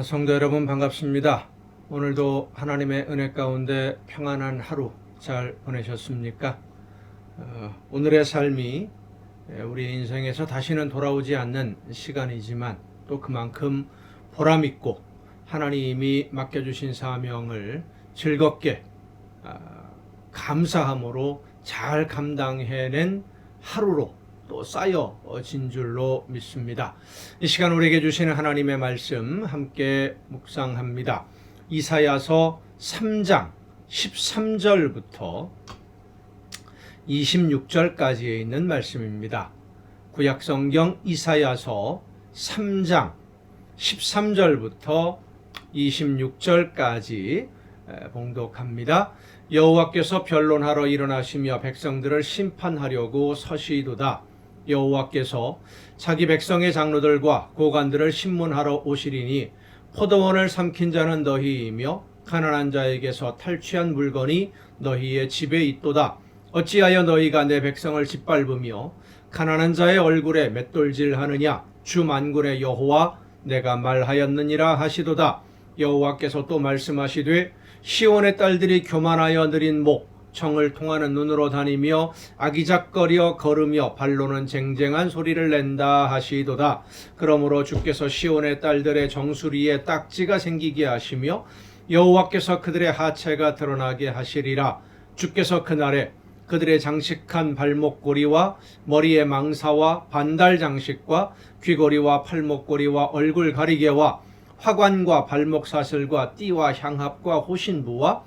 성도 여러분 반갑습니다. 오늘도 하나님의 은혜 가운데 평안한 하루 잘 보내셨습니까? 오늘의 삶이 우리 인생에서 다시는 돌아오지 않는 시간이지만 또 그만큼 보람있고 하나님이 맡겨주신 사명을 즐겁게 감사함으로 잘 감당해낸 하루로 또 쌓여진 줄로 믿습니다. 이 시간 우리에게 주시는 하나님의 말씀 함께 묵상합니다. 이사야서 3장 13절부터 26절까지에 있는 말씀입니다. 구약성경 이사야서 3장 13절부터 26절까지 봉독합니다. 여호와께서 변론하러 일어나시며 백성들을 심판하려고 서시도다. 여호와께서 자기 백성의 장로들과 고관들을 심문하러 오시리니 포도원을 삼킨 자는 너희이며 가난한 자에게서 탈취한 물건이 너희의 집에 있도다. 어찌하여 너희가 내 백성을 짓밟으며 가난한 자의 얼굴에 맷돌질하느냐. 주 만군의 여호와 내가 말하였느니라 하시도다. 여호와께서 또 말씀하시되 시온의 딸들이 교만하여 느린 목 청을 통하는 눈으로 다니며 아기작거려 걸으며 발로는 쟁쟁한 소리를 낸다 하시도다. 그러므로 주께서 시온의 딸들의 정수리에 딱지가 생기게 하시며 여호와께서 그들의 하체가 드러나게 하시리라. 주께서 그날에 그들의 장식한 발목고리와 머리의 망사와 반달 장식과 귀고리와 팔목고리와 얼굴 가리개와 화관과 발목 사슬과 띠와 향합과 호신부와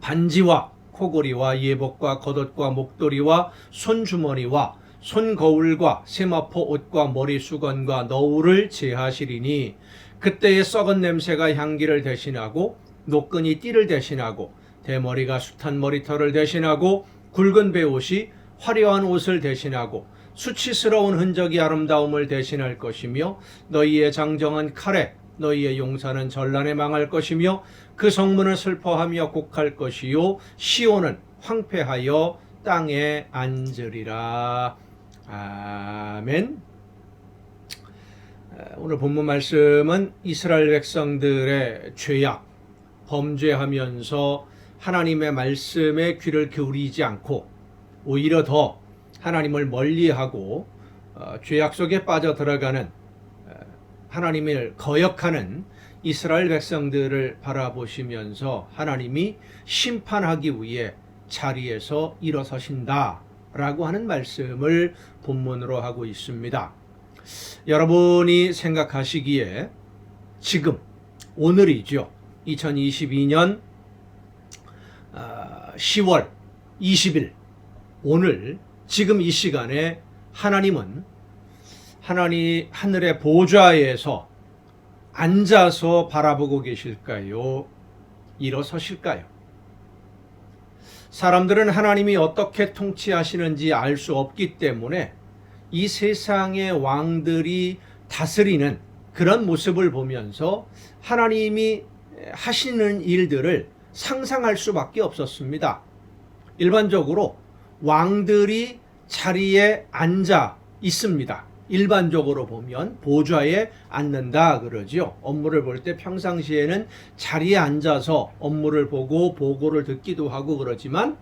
반지와 코고리와 예복과 겉옷과 목도리와 손주머니와 손거울과 세마포 옷과 머리 수건과 너울을 제하시리니 그때의 썩은 냄새가 향기를 대신하고 노끈이 띠를 대신하고 대머리가 숱한 머리털을 대신하고 굵은 베옷이 화려한 옷을 대신하고 수치스러운 흔적이 아름다움을 대신할 것이며 너희의 장정은 칼에 너희의 용사는 전란에 망할 것이며 그 성문은 슬퍼하며 곡할 것이요 시온은 황폐하여 땅에 앉으리라. 아멘. 오늘 본문 말씀은 이스라엘 백성들의 죄악, 범죄하면서 하나님의 말씀에 귀를 기울이지 않고 오히려 더 하나님을 멀리하고 죄악 속에 빠져 들어가는 하나님을 거역하는 이스라엘 백성들을 바라보시면서 하나님이 심판하기 위해 자리에서 일어서신다라고 하는 말씀을 본문으로 하고 있습니다. 여러분이 생각하시기에 지금 오늘이죠. 2022년 10월 20일 오늘 지금 이 시간에 하나님은 하늘의 보좌에서 앉아서 바라보고 계실까요? 일어서실까요? 사람들은 하나님이 어떻게 통치하시는지 알 수 없기 때문에 이 세상의 왕들이 다스리는 그런 모습을 보면서 하나님이 하시는 일들을 상상할 수밖에 없었습니다. 일반적으로 왕들이 자리에 앉아 있습니다. 일반적으로 보면 보좌에 앉는다 그러죠. 업무를 볼 때 평상시에는 자리에 앉아서 업무를 보고 보고를 듣기도 하고 그러지만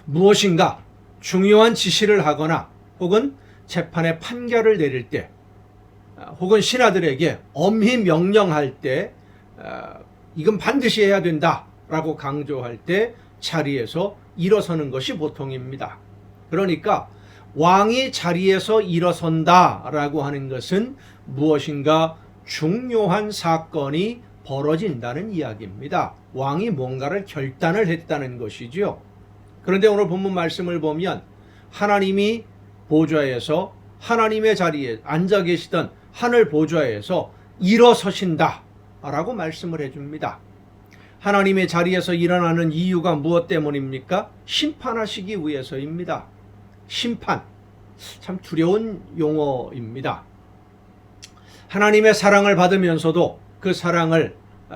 무엇인가 중요한 지시를 하거나 혹은 재판의 판결을 내릴 때 혹은 신하들에게 엄히 명령할 때 이건 반드시 해야 된다라고 강조할 때 자리에서 일어서는 것이 보통입니다. 그러니까 왕이 자리에서 일어선다라고 하는 것은 무엇인가 중요한 사건이 벌어진다는 이야기입니다. 왕이 뭔가를 결단을 했다는 것이죠. 그런데 오늘 본문 말씀을 보면 하나님이 보좌에서 하나님의 자리에 앉아 계시던 하늘 보좌에서 일어서신다라고 말씀을 해줍니다. 하나님의 자리에서 일어나는 이유가 무엇 때문입니까? 심판하시기 위해서입니다. 심판, 참 두려운 용어입니다. 하나님의 사랑을 받으면서도 그 사랑을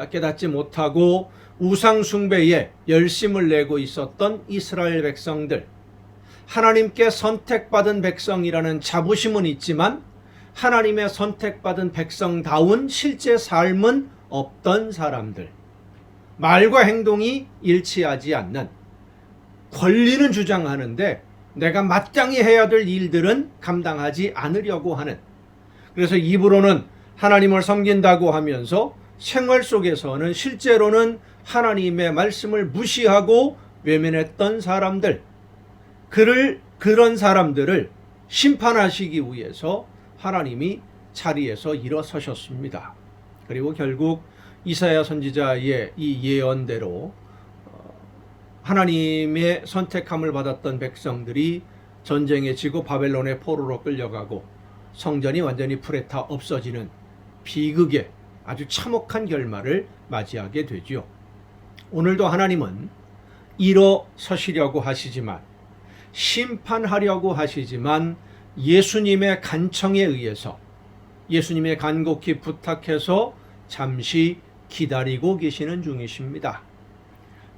깨닫지 못하고 우상 숭배에 열심을 내고 있었던 이스라엘 백성들, 하나님께 선택받은 백성이라는 자부심은 있지만 하나님의 선택받은 백성다운 실제 삶은 없던 사람들, 말과 행동이 일치하지 않는, 권리는 주장하는데 내가 마땅히 해야 될 일들은 감당하지 않으려고 하는, 그래서 입으로는 하나님을 섬긴다고 하면서 생활 속에서는 실제로는 하나님의 말씀을 무시하고 외면했던 사람들, 그런 사람들을 심판하시기 위해서 하나님이 자리에서 일어서셨습니다. 그리고 결국 이사야 선지자의 이 예언대로 하나님의 선택함을 받았던 백성들이 전쟁에 지고 바벨론의 포로로 끌려가고 성전이 완전히 불에 타 없어지는 비극의 아주 참혹한 결말을 맞이하게 되죠. 오늘도 하나님은 일어서시려고 하시지만, 심판하려고 하시지만 예수님의 간청에 의해서, 예수님의 간곡히 부탁해서 잠시 기다리고 계시는 중이십니다.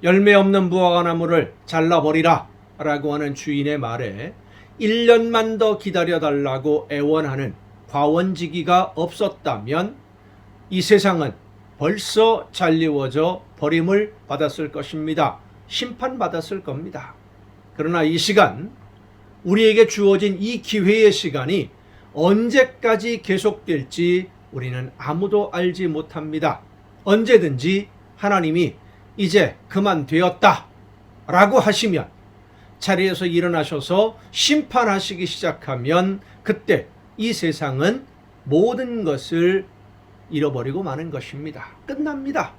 열매 없는 무화과나무를 잘라버리라 라고 하는 주인의 말에 1년만 더 기다려달라고 애원하는 과원지기가 없었다면 이 세상은 벌써 잘리워져 버림을 받았을 것입니다. 심판받았을 겁니다. 그러나 이 시간, 우리에게 주어진 이 기회의 시간이 언제까지 계속될지 우리는 아무도 알지 못합니다. 언제든지 하나님이 이제 그만 되었다 라고 하시면, 자리에서 일어나셔서 심판하시기 시작하면 그때 이 세상은 모든 것을 잃어버리고 마는 것입니다. 끝납니다.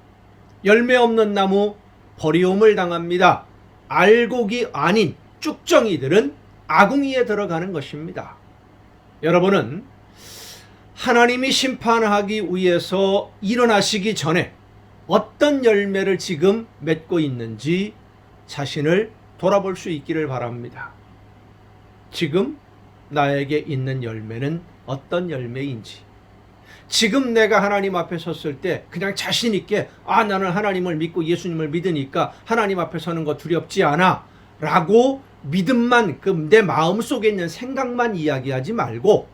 열매 없는 나무 버리움을 당합니다. 알곡이 아닌 쭉정이들은 아궁이에 들어가는 것입니다. 여러분은 하나님이 심판하기 위해서 일어나시기 전에 어떤 열매를 지금 맺고 있는지 자신을 돌아볼 수 있기를 바랍니다. 지금 나에게 있는 열매는 어떤 열매인지, 지금 내가 하나님 앞에 섰을 때 그냥 자신 있게 나는 하나님을 믿고 예수님을 믿으니까 하나님 앞에 서는 거 두렵지 않아 라고 믿음만, 내 마음속에 있는 생각만 이야기하지 말고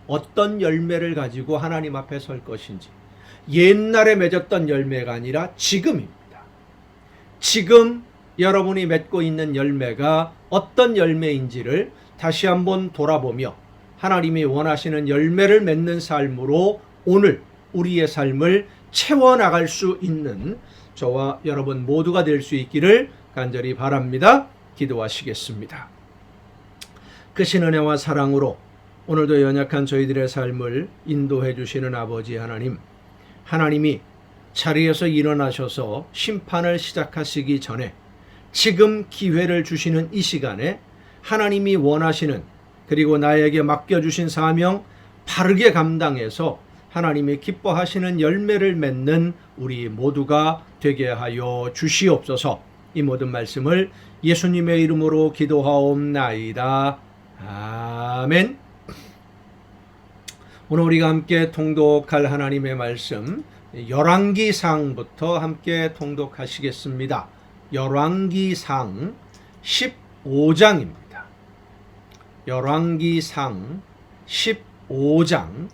어떤 열매를 가지고 하나님 앞에 설 것인지, 옛날에 맺었던 열매가 아니라 지금입니다. 지금 여러분이 맺고 있는 열매가 어떤 열매인지를 다시 한번 돌아보며 하나님이 원하시는 열매를 맺는 삶으로 오늘 우리의 삶을 채워나갈 수 있는 저와 여러분 모두가 될 수 있기를 간절히 바랍니다. 기도하시겠습니다. 크신 은혜와 사랑으로 오늘도 연약한 저희들의 삶을 인도해 주시는 아버지 하나님, 하나님이 자리에서 일어나셔서 심판을 시작하시기 전에 지금 기회를 주시는 이 시간에 하나님이 원하시는, 그리고 나에게 맡겨주신 사명 바르게 감당해서 하나님이 기뻐하시는 열매를 맺는 우리 모두가 되게 하여 주시옵소서. 이 모든 말씀을 예수님의 이름으로 기도하옵나이다. 아멘. 오늘 우리가 함께 통독할 하나님의 말씀, 열왕기상부터 함께 통독하시겠습니다. 열왕기상 15장입니다. 열왕기상 15장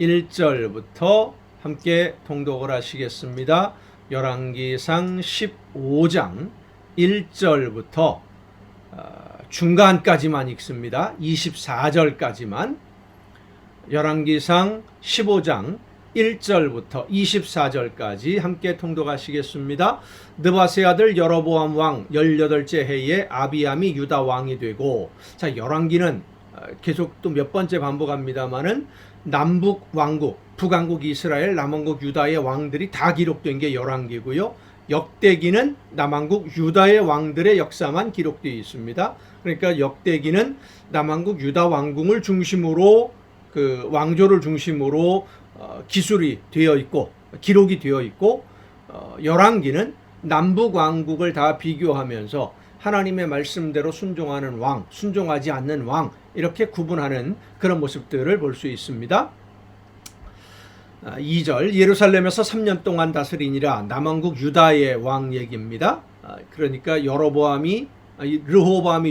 1절부터 함께 통독을 하시겠습니다. 열왕기상 15장 1절부터 중간까지만 읽습니다. 24절까지만. 열왕기상 15장 1절부터 24절까지 함께 통독하시겠습니다. 느바세 아들 여로보암 왕 18째 해에 아비암이 유다 왕이 되고, 자, 열왕기는 계속 또 몇 번째 반복합니다만은 남북 왕국, 북왕국 이스라엘, 남왕국 유다의 왕들이 다 기록된 게 열왕기고요. 역대기는 남왕국 유다의 왕들의 역사만 기록되어 있습니다. 그러니까 역대기는 남왕국 유다 왕궁을 중심으로, 그 왕조를 중심으로 기술이 되어 있고 기록이 되어 있고, 열왕기는 남북 왕국을 다 비교하면서 하나님의 말씀대로 순종하는 왕, 순종하지 않는 왕, 이렇게 구분하는 그런 모습들을 볼 수 있습니다. 2절, 예루살렘에서 3년 동안 다스리니라. 남왕국 유다의 왕 얘기입니다. 그러니까 르호보암이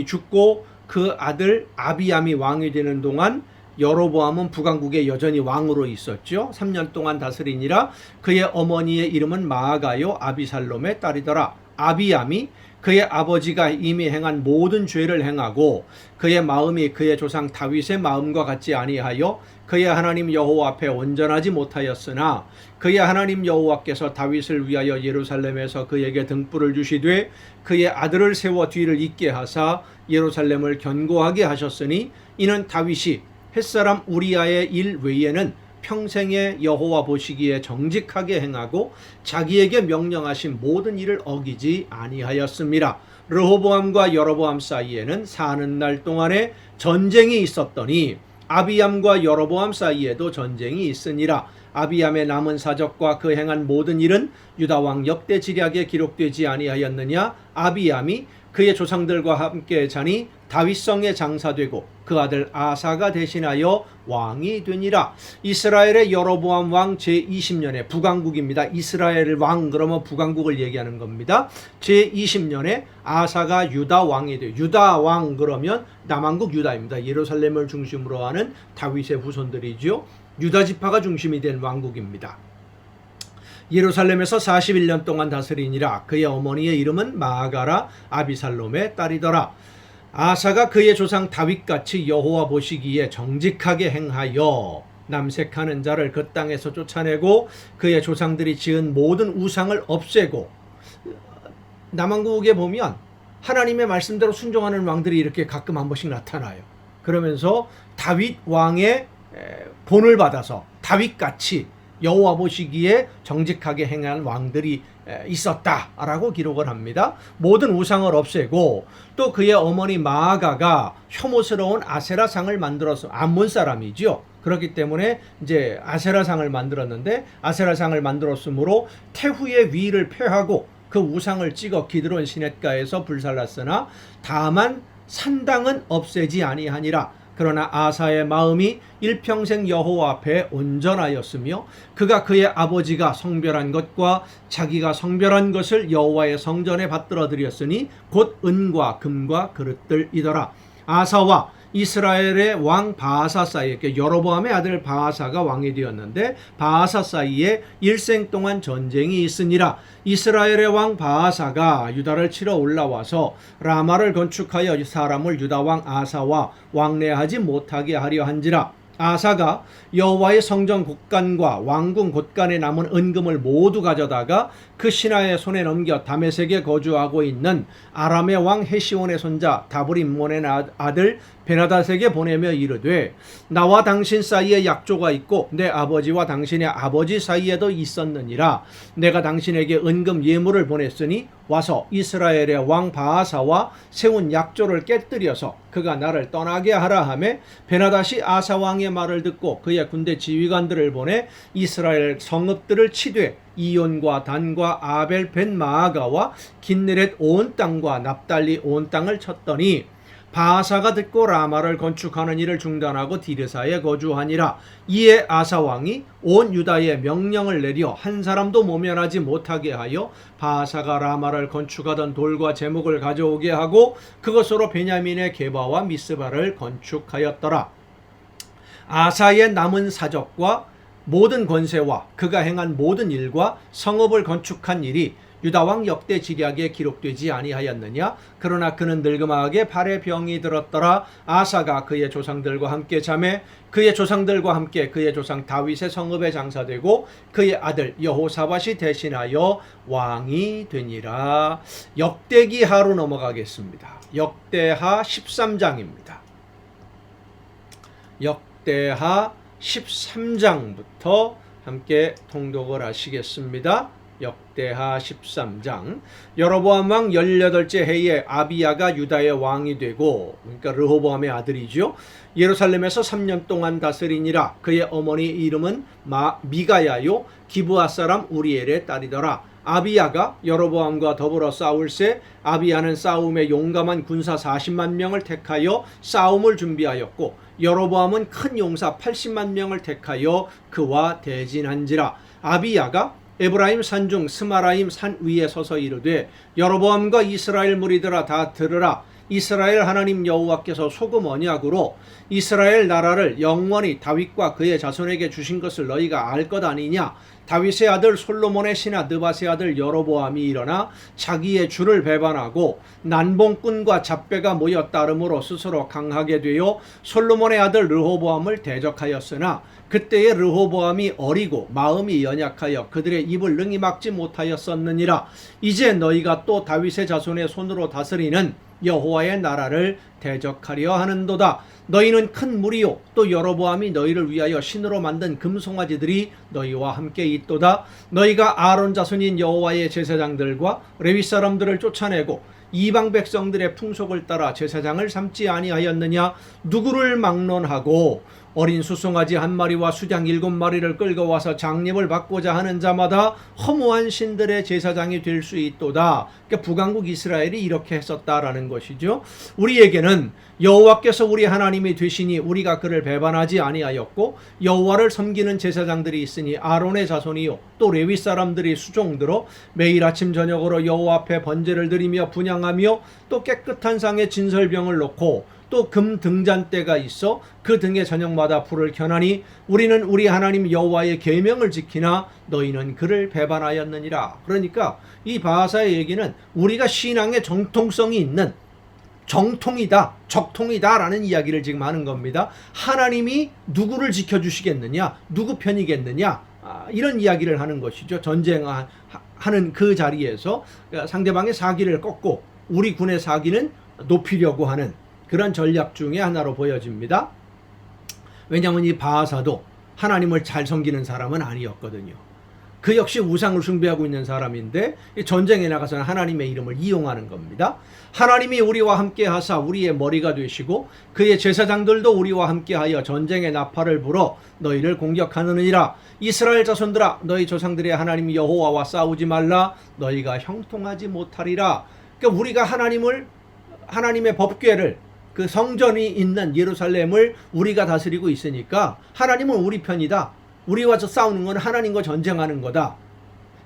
죽고 그 아들 아비암이 왕이 되는 동안 여로보암은 북왕국에 여전히 왕으로 있었죠. 3년 동안 다스리니라. 그의 어머니의 이름은 마아가요 아비살롬의 딸이더라. 아비암이 그의 아버지가 이미 행한 모든 죄를 행하고 그의 마음이 그의 조상 다윗의 마음과 같지 아니하여 그의 하나님 여호와 앞에 온전하지 못하였으나 그의 하나님 여호와께서 다윗을 위하여 예루살렘에서 그에게 등불을 주시되 그의 아들을 세워 뒤를 잇게 하사 예루살렘을 견고하게 하셨으니 이는 다윗이 햇사람 우리아의 일 외에는 평생에 여호와 보시기에 정직하게 행하고 자기에게 명령하신 모든 일을 어기지 아니하였습니다. 르호보암과 여로보암 사이에는 사는 날 동안에 전쟁이 있었더니 아비암과 여로보암 사이에도 전쟁이 있으니라. 아비암의 남은 사적과 그 행한 모든 일은 유다왕 역대 지략에 기록되지 아니하였느냐. 아비암이 그의 조상들과 함께 자니 다윗성에 장사되고 그 아들 아사가 대신하여 왕이 되니라. 이스라엘의 여로보암 왕 제20년에 북왕국입니다. 이스라엘 왕 그러면 북왕국을 얘기하는 겁니다. 제20년에 아사가 유다 왕이 돼요. 유다 왕 그러면 남왕국 유다입니다. 예루살렘을 중심으로 하는 다윗의 후손들이죠. 유다 지파가 중심이 된 왕국입니다. 예루살렘에서 41년 동안 다스리니라. 그의 어머니의 이름은 마아가라 아비살롬의 딸이더라. 아사가 그의 조상 다윗같이 여호와 보시기에 정직하게 행하여 남색하는 자를 그 땅에서 쫓아내고 그의 조상들이 지은 모든 우상을 없애고, 남왕국에 보면 하나님의 말씀대로 순종하는 왕들이 이렇게 가끔 한 번씩 나타나요. 그러면서 다윗 왕의 본을 받아서 다윗같이 여호와 보시기에 정직하게 행한 왕들이 있었다라고 기록을 합니다. 모든 우상을 없애고 또 그의 어머니 마아가가 혐오스러운 아세라상을 만들어서 암몬 사람이죠. 그렇기 때문에 이제 아세라상을 만들었는데 아세라상을 만들었으므로 태후의 위를 폐하고 그 우상을 찍어 기드론 시냇가에서 불살랐으나 다만 산당은 없애지 아니하니라. 그러나 아사의 마음이 일평생 여호와 앞에 온전하였으며 그가 그의 아버지가 성별한 것과 자기가 성별한 것을 여호와의 성전에 받들어 드렸으니 곧 은과 금과 그릇들이더라. 아사와 이스라엘의 왕 바아사 사이에, 여로보암의 아들 바아사가 왕이 되었는데 바아사 사이에 일생 동안 전쟁이 있으니라. 이스라엘의 왕 바아사가 유다를 치러 올라와서 라마를 건축하여 사람을 유다 왕 아사와 왕래하지 못하게 하려 한지라. 아사가 여호와의 성전 곳간과 왕궁 곳간에 남은 은금을 모두 가져다가 그 신하의 손에 넘겨 다메섹에 거주하고 있는 아람의 왕 헤시온의 손자 다브림몬의 아들 베나닷에게 보내며 이르되 나와 당신 사이에 약조가 있고 내 아버지와 당신의 아버지 사이에도 있었느니라. 내가 당신에게 은금 예물을 보냈으니 와서 이스라엘의 왕 바아사와 세운 약조를 깨뜨려서 그가 나를 떠나게 하라 하매 베나닷이 아사 왕의 말을 듣고 그의 군대 지휘관들을 보내 이스라엘 성읍들을 치되 이온과 단과 아벨 벳 마아가와 긴느렛 온 땅과 납달리 온 땅을 쳤더니 바아사가 듣고 라마를 건축하는 일을 중단하고 디르사에 거주하니라. 이에 아사 왕이 온 유다에 명령을 내려 한 사람도 모면하지 못하게 하여 바아사가 라마를 건축하던 돌과 제목을 가져오게 하고 그것으로 베냐민의 게바와 미스바를 건축하였더라. 아사의 남은 사적과 모든 권세와 그가 행한 모든 일과 성읍을 건축한 일이 유다왕 역대 지략에 기록되지 아니하였느냐. 그러나 그는 늙음하게 발에 병이 들었더라. 아사가 그의 조상들과 함께 잠에 그의 조상들과 함께 그의 조상 다윗의 성읍에 장사되고 그의 아들 여호사밧이 대신하여 왕이 되니라. 역대기하로 넘어가겠습니다. 역대하 13장입니다. 역대하 13장부터 함께 통독을 하시겠습니다. 역대하 13장. 여로보암 왕 18째 해에 아비야가 유다의 왕이 되고, 그러니까 르호보암의 아들이죠. 예루살렘에서 3년 동안 다스리니라. 그의 어머니 이름은 미가야요 기브아 사람 우리엘의 딸이더라. 아비야가 여로보암과 더불어 싸울새 아비야는 싸움에 용감한 군사 40만 명을 택하여 싸움을 준비하였고 여로보암은 큰 용사 80만 명을 택하여 그와 대진한지라. 아비야가 에브라임 산중 스마라임 산 위에 서서 이르되 여로보암과 이스라엘 무리들아 다 들으라. 이스라엘 하나님 여호와께서 소금 언약으로 이스라엘 나라를 영원히 다윗과 그의 자손에게 주신 것을 너희가 알 것 아니냐. 다윗의 아들 솔로몬의 신하 느밧의 아들 여로보암이 일어나 자기의 주를 배반하고 난봉꾼과 잡배가 모여 따름으로 스스로 강하게 되어 솔로몬의 아들 르호보암을 대적하였으나 그때의 르호보암이 어리고 마음이 연약하여 그들의 입을 능히 막지 못하였었느니라. 이제 너희가 또 다윗의 자손의 손으로 다스리는 여호와의 나라를 대적하려 하는도다. 너희는 큰 무리요 또 여로보암이 너희를 위하여 신으로 만든 금송아지들이 너희와 함께 있도다. 너희가 아론 자손인 여호와의 제사장들과 레위 사람들을 쫓아내고 이방 백성들의 풍속을 따라 제사장을 삼지 아니하였느냐. 누구를 막론하고 어린 수송아지 한 마리와 수장 7마리를 끌고 와서 장립을 받고자 하는 자마다 허무한 신들의 제사장이 될 수 있도다. 그러니까 북왕국 이스라엘이 이렇게 했었다라는 것이죠. 우리에게는 여호와께서 우리 하나님이 되시니 우리가 그를 배반하지 아니하였고 여호와를 섬기는 제사장들이 있으니 아론의 자손이요 또 레위 사람들이 수종들어 매일 아침 저녁으로 여호와 앞에 번제를 드리며 분향하며 또 깨끗한 상에 진설병을 놓고 또 금 등잔대가 있어 그 등에 저녁마다 불을 켜나니 우리는 우리 하나님 여호와의 계명을 지키나 너희는 그를 배반하였느니라. 그러니까 이 바하사의 얘기는 우리가 신앙의 정통성이 있는 정통이다, 적통이다라는 이야기를 지금 하는 겁니다. 하나님이 누구를 지켜주시겠느냐, 누구 편이겠느냐, 이런 이야기를 하는 것이죠. 전쟁하는 그 자리에서 상대방의 사기를 꺾고 우리 군의 사기는 높이려고 하는 그런 전략 중에 하나로 보여집니다. 왜냐하면 이 바하사도 하나님을 잘 섬기는 사람은 아니었거든요. 그 역시 우상을 숭배하고 있는 사람인데 전쟁에 나가서는 하나님의 이름을 이용하는 겁니다. 하나님이 우리와 함께 하사 우리의 머리가 되시고 그의 제사장들도 우리와 함께 하여 전쟁의 나팔을 불어 너희를 공격하느니라. 이스라엘 자손들아 너희 조상들의 하나님 여호와와 싸우지 말라. 너희가 형통하지 못하리라. 그러니까 우리가 하나님의 법궤를 그 성전이 있는 예루살렘을 우리가 다스리고 있으니까 하나님은 우리 편이다. 우리와 싸우는 건 하나님과 전쟁하는 거다.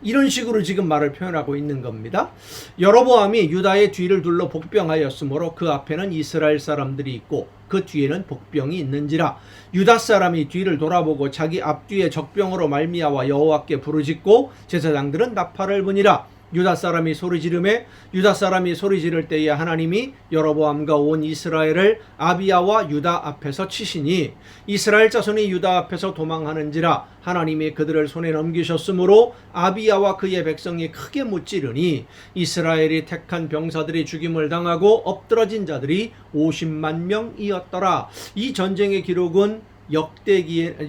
이런 식으로 지금 말을 표현하고 있는 겁니다. 여로보암이 유다의 뒤를 둘러 복병하였으므로 그 앞에는 이스라엘 사람들이 있고 그 뒤에는 복병이 있는지라. 유다 사람이 뒤를 돌아보고 자기 앞뒤에 적병으로 말미암아 여호와께 부르짖고 제사장들은 나팔을 부니라. 유다 사람이 소리 지를 때에 하나님이 여로보암과 온 이스라엘을 아비야와 유다 앞에서 치시니 이스라엘 자손이 유다 앞에서 도망하는지라. 하나님이 그들을 손에 넘기셨으므로 아비야와 그의 백성이 크게 무찌르니 이스라엘이 택한 병사들이 죽임을 당하고 엎드러진 자들이 50만 명이었더라. 이 전쟁의 기록은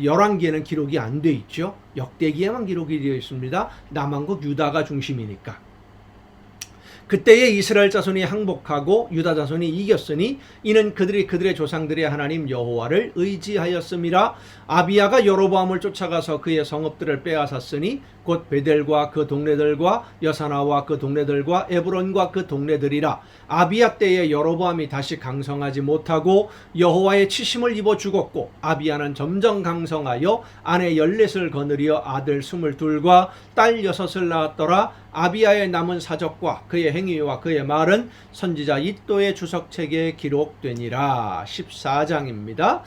열왕기에는 기록이 안 돼 있죠. 역대기에만 기록이 되어 있습니다. 남왕국 유다가 중심이니까. 그때에 이스라엘 자손이 항복하고 유다 자손이 이겼으니 이는 그들의 조상들의 하나님 여호와를 의지하였음이라. 아비야가 여로보암을 쫓아가서 그의 성읍들을 빼앗았으니 곧 베델과 그 동네들과 여사나와 그 동네들과 에브론과 그 동네들이라. 아비야 때에 여로보암이 다시 강성하지 못하고 여호와의 치심을 입어 죽었고 아비야는 점점 강성하여 아내 14을 거느리어 아들 22과 딸 6을 낳았더라. 아비야의 남은 사적과 그의 행위와 그의 말은 선지자 이도의 주석책에 기록되니라. 14장입니다.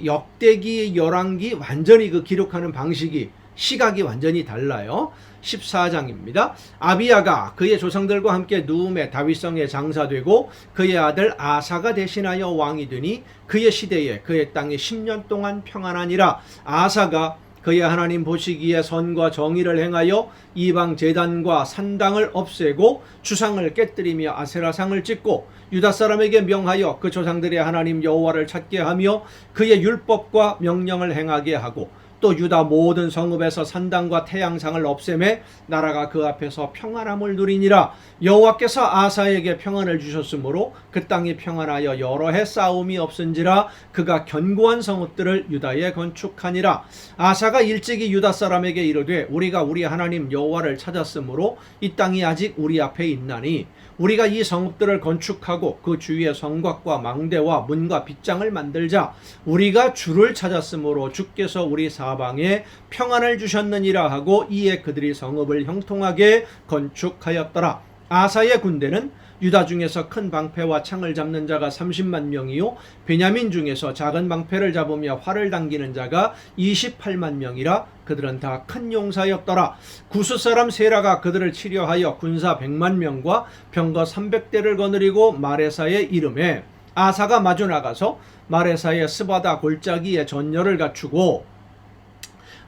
역대기, 열왕기 완전히 그 기록하는 방식이 시각이 완전히 달라요. 14장입니다. 아비야가 그의 조상들과 함께 누움의 다윗성에 장사되고 그의 아들 아사가 대신하여 왕이 되니 그의 시대에 그의 땅이 10년 동안 평안하니라. 아사가 그의 하나님 보시기에 선과 정의를 행하여 이방 제단과 산당을 없애고 주상을 깨뜨리며 아세라상을 찍고 유다 사람에게 명하여 그 조상들의 하나님 여호와를 찾게 하며 그의 율법과 명령을 행하게 하고 또 유다 모든 성읍에서 산당과 태양상을 없애매 나라가 그 앞에서 평안함을 누리니라. 여호와께서 아사에게 평안을 주셨으므로 그 땅이 평안하여 여러 해 싸움이 없은지라. 그가 견고한 성읍들을 유다에 건축하니라. 아사가 일찍이 유다 사람에게 이르되 우리가 우리 하나님 여호와를 찾았으므로 이 땅이 아직 우리 앞에 있나니 우리가 이 성읍들을 건축하고 그 주위에 성곽과 망대와 문과 빗장을 만들자. 우리가 주를 찾았으므로 주께서 우리 사방에 평안을 주셨느니라 하고 이에 그들이 성읍을 형통하게 건축하였더라. 아사의 군대는 유다 중에서 큰 방패와 창을 잡는 자가 30만 명이요 베냐민 중에서 작은 방패를 잡으며 활을 당기는 자가 28만 명이라 그들은 다 큰 용사였더라. 구스 사람 세라가 그들을 치려하여 군사 100만 명과 병거 300대를 거느리고 마레사에 이름에 아사가 마주 나가서 마레사의 스바다 골짜기에 전열을 갖추고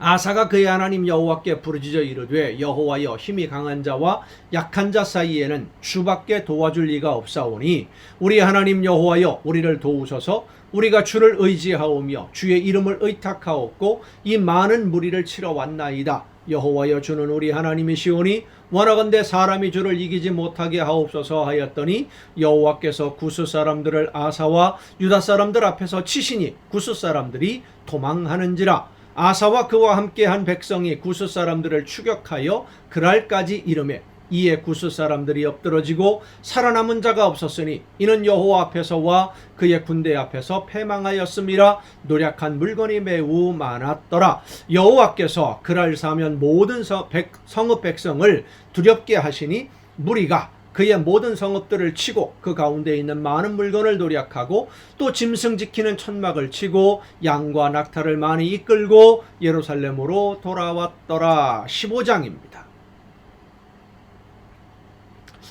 아사가 그의 하나님 여호와께 부르짖어 이르되 여호와여 힘이 강한 자와 약한 자 사이에는 주밖에 도와줄 리가 없사오니 우리 하나님 여호와여 우리를 도우소서. 우리가 주를 의지하오며 주의 이름을 의탁하옵고 이 많은 무리를 치러 왔나이다. 여호와여 주는 우리 하나님이시오니 원하건대 사람이 주를 이기지 못하게 하옵소서 하였더니 여호와께서 구스 사람들을 아사와 유다 사람들 앞에서 치시니 구스 사람들이 도망하는지라. 아사와 그와 함께한 백성이 구스 사람들을 추격하여 그랄까지 이르매 이에 구스 사람들이 엎드러지고 살아남은 자가 없었으니 이는 여호와 앞에서와 그의 군대 앞에서 패망하였음이라. 노략한 물건이 매우 많았더라. 여호와께서 그랄 사면 모든 성읍 백성을 두렵게 하시니 무리가 그의 모든 성읍들을 치고 그 가운데 있는 많은 물건을 노략하고 또 짐승 지키는 천막을 치고 양과 낙타를 많이 이끌고 예루살렘으로 돌아왔더라. 15장입니다.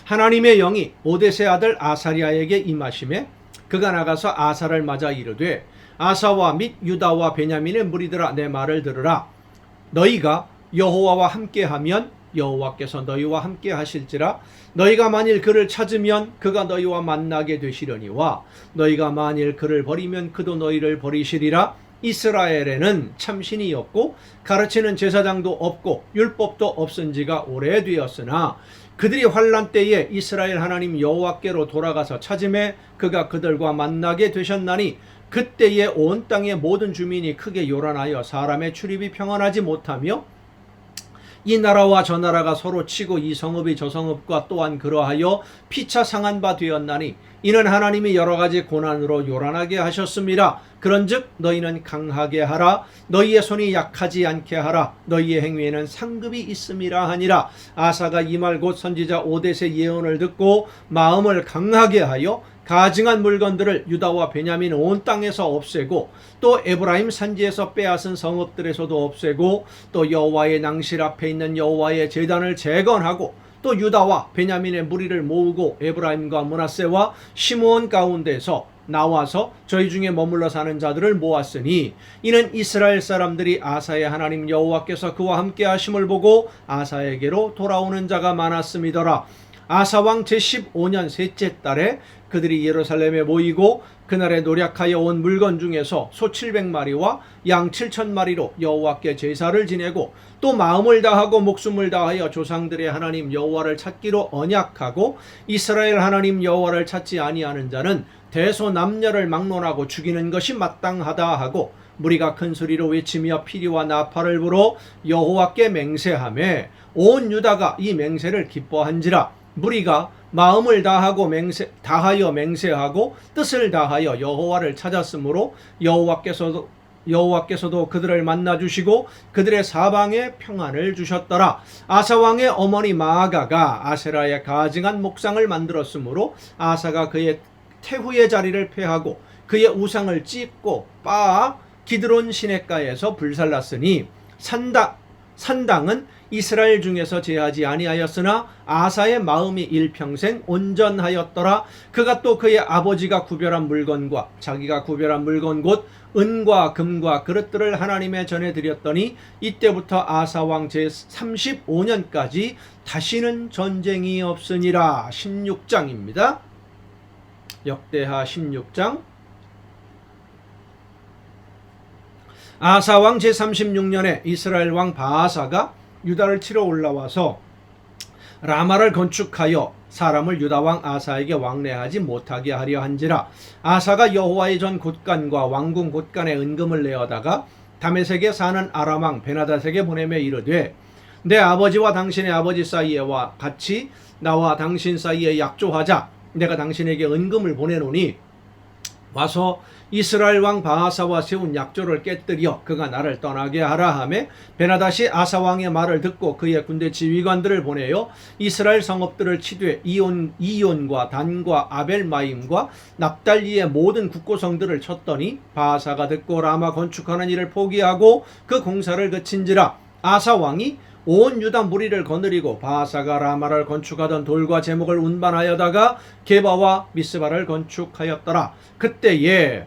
하나님의 영이 오데세 아들 아사리아에게 임하심에 그가 나가서 아사를 맞아 이르되 아사와 및 유다와 베냐민의 무리들아 내 말을 들으라. 너희가 여호와와 함께하면 여호와께서 너희와 함께 하실지라. 너희가 만일 그를 찾으면 그가 너희와 만나게 되시려니와 너희가 만일 그를 버리면 그도 너희를 버리시리라. 이스라엘에는 참신이 없고 가르치는 제사장도 없고 율법도 없은 지가 오래되었으나 그들이 환난 때에 이스라엘 하나님 여호와께로 돌아가서 찾음에 그가 그들과 만나게 되셨나니 그때에 온 땅의 모든 주민이 크게 요란하여 사람의 출입이 평안하지 못하며 이 나라와 저 나라가 서로 치고 이 성읍이 저 성읍과 또한 그러하여 피차 상한 바 되었나니 이는 하나님이 여러 가지 고난으로 요란하게 하셨습니다. 그런즉 너희는 강하게 하라. 너희의 손이 약하지 않게 하라. 너희의 행위에는 상급이 있음이라 하니라. 아사가 이 말 곧 선지자 오뎃의 예언을 듣고 마음을 강하게 하여 가증한 물건들을 유다와 베냐민 온 땅에서 없애고 또 에브라임 산지에서 빼앗은 성읍들에서도 없애고 또 여호와의 낭실 앞에 있는 여호와의 제단을 재건하고 또 유다와 베냐민의 무리를 모으고 에브라임과 므낫세와 시므온 가운데서 나와서 저희 중에 머물러 사는 자들을 모았으니 이는 이스라엘 사람들이 아사의 하나님 여호와께서 그와 함께 하심을 보고 아사에게로 돌아오는 자가 많았음이더라. 아사왕 제15년 셋째 달에 그들이 예루살렘에 모이고 그날에 노략하여 온 물건 중에서 소 700마리와 양 7,000마리로 여호와께 제사를 지내고 또 마음을 다하고 목숨을 다하여 조상들의 하나님 여호와를 찾기로 언약하고 이스라엘 하나님 여호와를 찾지 아니하는 자는 대소남녀를 막론하고 죽이는 것이 마땅하다 하고 무리가 큰 소리로 외치며 피리와 나팔을 불어 여호와께 맹세하며 온 유다가 이 맹세를 기뻐한지라. 무리가 마음을 다하여 맹세하고 뜻을 다하여 여호와를 찾았으므로 여호와께서도 그들을 만나주시고 그들의 사방에 평안을 주셨더라. 아사왕의 어머니 마아가가 아세라의 가증한 목상을 만들었으므로 아사가 그의 태후의 자리를 폐하고 그의 우상을 찢고 빻아 기드론 시냇가에서 불살랐으니 산당은 이스라엘 중에서 제하지 아니하였으나 아사의 마음이 일평생 온전하였더라. 그가 또 그의 아버지가 구별한 물건과 자기가 구별한 물건 곧 은과 금과 그릇들을 하나님의 전에 드렸더니 이때부터 아사왕 제35년까지 다시는 전쟁이 없으니라. 16장입니다. 역대하 16장. 아사왕 제36년에 이스라엘 왕 바아사가 유다를 치러 올라와서 라마를 건축하여 사람을 유다왕 아사에게 왕래하지 못하게 하려 한지라. 아사가 여호와의 전 곳간과 왕궁 곳간에 은금을 내어다가 다메섹에 사는 아람왕 베나닷에게 보내며 이르되 내 아버지와 당신의 아버지 사이에와 같이 나와 당신 사이에 약조하자. 내가 당신에게 은금을 보내노니 와서 이스라엘 왕 바하사와 세운 약조를 깨뜨려 그가 나를 떠나게 하라 하매 베나닷이 아사 왕의 말을 듣고 그의 군대 지휘관들을 보내어 이스라엘 성읍들을 치되 이온과 단과 아벨마임과 납달리의 모든 국고성들을 쳤더니 바하사가 듣고 라마 건축하는 일을 포기하고 그 공사를 그친지라. 아사 왕이 온 유다 무리를 거느리고 바하사가 라마를 건축하던 돌과 제목을 운반하여다가 게바와 미스바를 건축하였더라. 그때에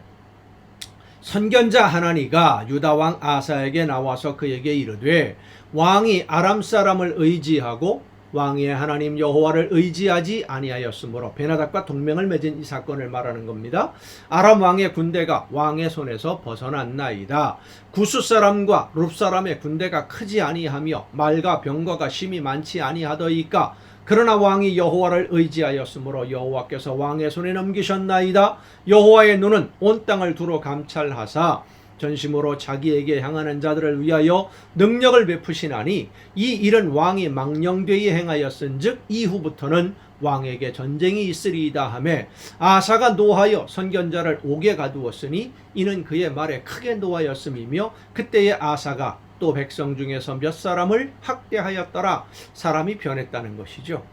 선견자 하나니가 유다 왕 아사에게 나와서 그에게 이르되 왕이 아람 사람을 의지하고 왕의 하나님 여호와를 의지하지 아니하였으므로 베나닷과 동맹을 맺은 이 사건을 말하는 겁니다. 아람 왕의 군대가 왕의 손에서 벗어났나이다. 구스 사람과 룹 사람의 군대가 크지 아니하며 말과 병거가 심히 많지 아니하더이까 그러나 왕이 여호와를 의지하였으므로 여호와께서 왕의 손에 넘기셨나이다. 여호와의 눈은 온 땅을 두루 감찰하사 전심으로 자기에게 향하는 자들을 위하여 능력을 베푸시나니 이 일은 왕이 망령되이 행하였은즉 이후부터는 왕에게 전쟁이 있으리이다 하매 아사가 노하여 선견자를 옥에 가두었으니 이는 그의 말에 크게 노하였음이며 그때의 아사가 또 백성 중에서 몇 사람을 학대하였더라. 사람이 변했다는 것이죠.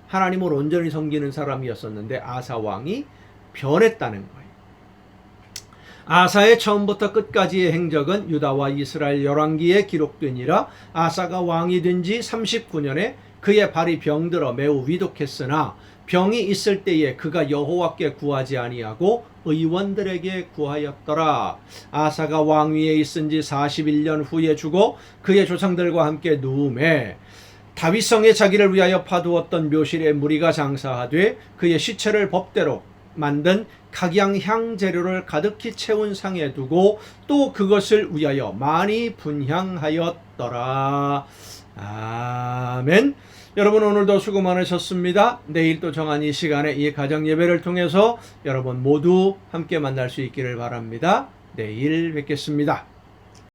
하나님을 온전히 섬기는 사람이었었는데 아사 왕이 변했다는 거예요. 아사의 처음부터 끝까지의 행적은 유다와 이스라엘 열왕기에 기록되니라. 아사가 왕이 된 지 39년에 그의 발이 병들어 매우 위독했으나 병이 있을 때에 그가 여호와께 구하지 아니하고 의원들에게 구하였더라. 아사가 왕위에 있은 지 41년 후에 죽어 그의 조상들과 함께 누움에 다윗성에 자기를 위하여 파두었던 묘실의 무리가 장사하되 그의 시체를 법대로 만든 각양향 재료를 가득히 채운 상에 두고 또 그것을 위하여 많이 분향하였더라. 아멘. 여러분 오늘도 수고 많으셨습니다. 내일 또 정한 이 시간에 이 가정 예배를 통해서 여러분 모두 함께 만날 수 있기를 바랍니다. 내일 뵙겠습니다.